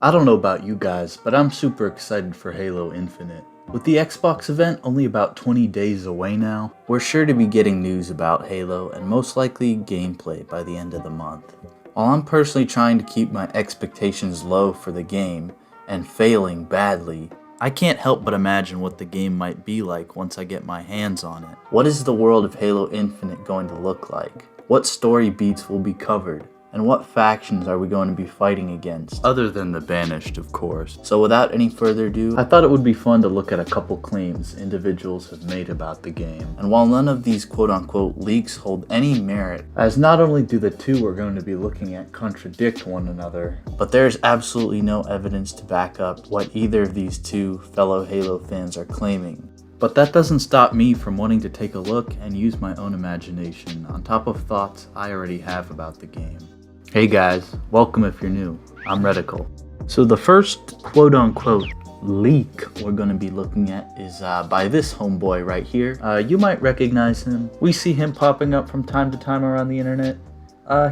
I don't know about you guys, but I'm super excited for Halo Infinite. With the Xbox event only about 20 days away now, we're sure to be getting news about Halo and most likely gameplay by the end of the month. While I'm personally trying to keep my expectations low for the game, and failing badly, I can't help but imagine what the game might be like once I get my hands on it. What is the world of Halo Infinite going to look like? What story beats will be covered? And what factions are we going to be fighting against? Other than the Banished, of course. So without any further ado, I thought it would be fun to look at a couple claims individuals have made about the game. And while none of these quote-unquote leaks hold any merit, as not only do the two we're going to be looking at contradict one another, but there's absolutely no evidence to back up what either of these two fellow Halo fans are claiming. But that doesn't stop me from wanting to take a look and use my own imagination on top of thoughts I already have about the game. Hey guys, welcome if you're new. I'm Redticle. So the first quote-unquote leak we're going to be looking at is by this homeboy right here. You might recognize him. We see him popping up from time to time around the internet.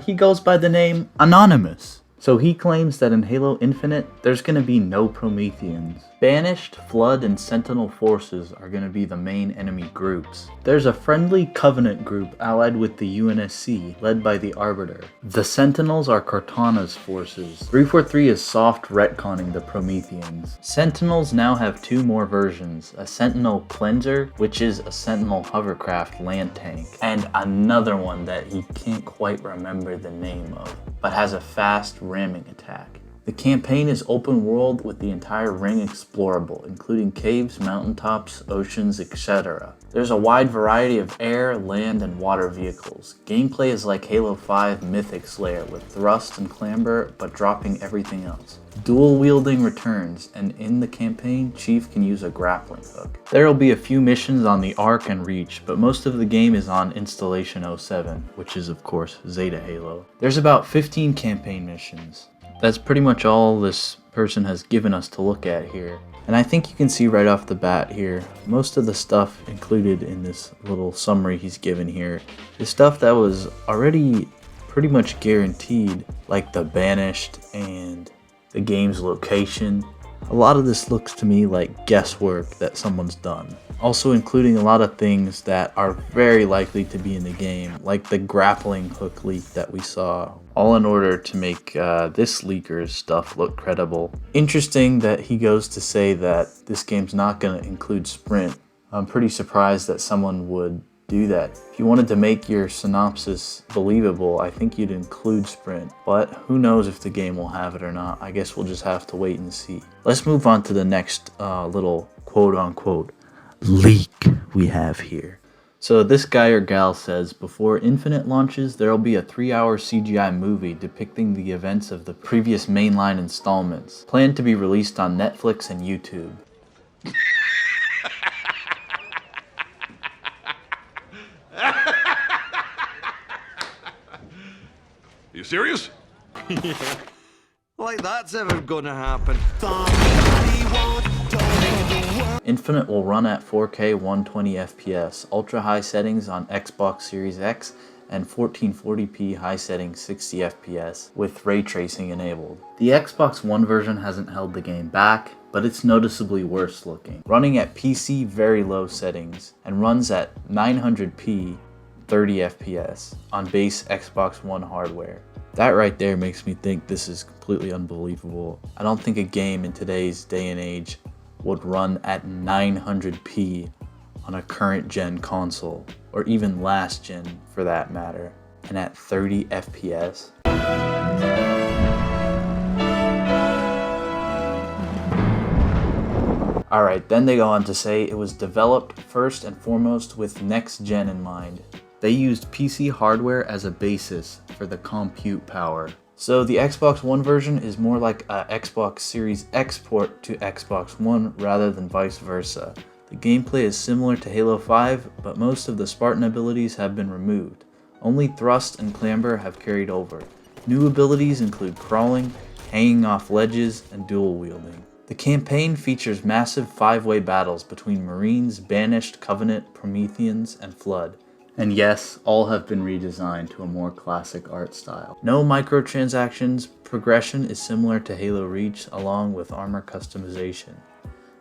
He goes by the name Anonymous. So he claims that in Halo Infinite, there's going to be no Prometheans. Banished, Flood, and Sentinel forces are going to be the main enemy groups. There's a friendly Covenant group allied with the UNSC, led by the Arbiter. The Sentinels are Cortana's forces. 343 is soft retconning the Prometheans. Sentinels now have two more versions, a Sentinel Cleanser, which is a Sentinel hovercraft land tank, and another one that he can't quite remember the name of, but has a fast ramming attack. The campaign is open world with the entire ring explorable, including caves, mountaintops, oceans, etc. There's a wide variety of air, land, and water vehicles. Gameplay is like Halo 5 Mythic Slayer with thrust and clamber, but dropping everything else. Dual wielding returns, and in the campaign, Chief can use a grappling hook. There will be a few missions on the Arc and Reach, but most of the game is on Installation 07, which is of course Zeta Halo. There's about 15 campaign missions. That's pretty much all this person has given us to look at here. And I think you can see right off the bat here, most of the stuff included in this little summary he's given here is stuff that was already pretty much guaranteed, like the Banished and the game's location. A lot of this looks to me like guesswork that someone's done. Also including a lot of things that are very likely to be in the game, like the grappling hook leak that we saw, all in order to make this leaker's stuff look credible. Interesting that he goes to say that this game's not going to include sprint. I'm pretty surprised that someone would do that. If you wanted to make your synopsis believable, I think you'd include sprint, but who knows if the game will have it or not. I guess we'll just have to wait and see. Let's move on to the next little quote-unquote leak we have here. So this guy or gal says, before Infinite launches, there will be a 3-hour CGI movie depicting the events of the previous mainline installments, planned to be released on Netflix and YouTube. You serious? Like that's ever gonna happen. Infinite will run at 4K 120 FPS, ultra high settings on Xbox Series X, and 1440p high settings 60 FPS with ray tracing enabled. The Xbox One version hasn't held the game back, but it's noticeably worse looking, running at PC very low settings, and runs at 900p 30 FPS on base Xbox One hardware. That right there makes me think this is completely unbelievable. I don't think a game in today's day and age would run at 900p on a current gen console, or even last gen for that matter, and at 30 FPS. Alright, then they go on to say it was developed first and foremost with next gen in mind. They used PC hardware as a basis for the compute power. So the Xbox One version is more like a Xbox Series X port to Xbox One rather than vice versa. The gameplay is similar to Halo 5, but most of the Spartan abilities have been removed. Only thrust and clamber have carried over. New abilities include crawling, hanging off ledges, and dual wielding. The campaign features massive 5-way battles between Marines, Banished, Covenant, Prometheans, and Flood. And yes, all have been redesigned to a more classic art style. No microtransactions, progression is similar to Halo Reach along with armor customization.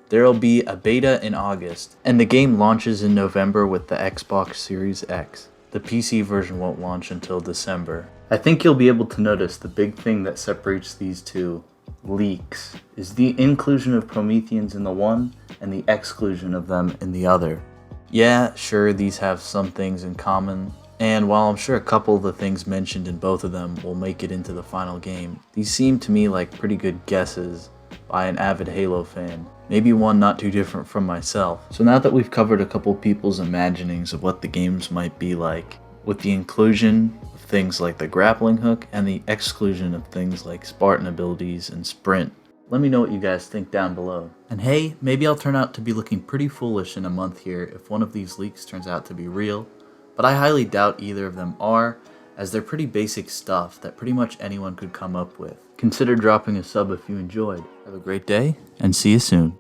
There will be a beta in August, and the game launches in November with the Xbox Series X. The PC version won't launch until December. I think you'll be able to notice the big thing that separates these two leaks is the inclusion of Prometheans in the one and the exclusion of them in the other. Yeah, sure, these have some things in common, and while I'm sure a couple of the things mentioned in both of them will make it into the final game, these seem to me like pretty good guesses by an avid Halo fan. Maybe one not too different from myself. So now that we've covered a couple people's imaginings of what the games might be like, with the inclusion of things like the grappling hook and the exclusion of things like Spartan abilities and sprint, let me know what you guys think down below. And hey, maybe I'll turn out to be looking pretty foolish in a month here if one of these leaks turns out to be real, but I highly doubt either of them are, as they're pretty basic stuff that pretty much anyone could come up with. Consider dropping a sub if you enjoyed. Have a great day, and see you soon.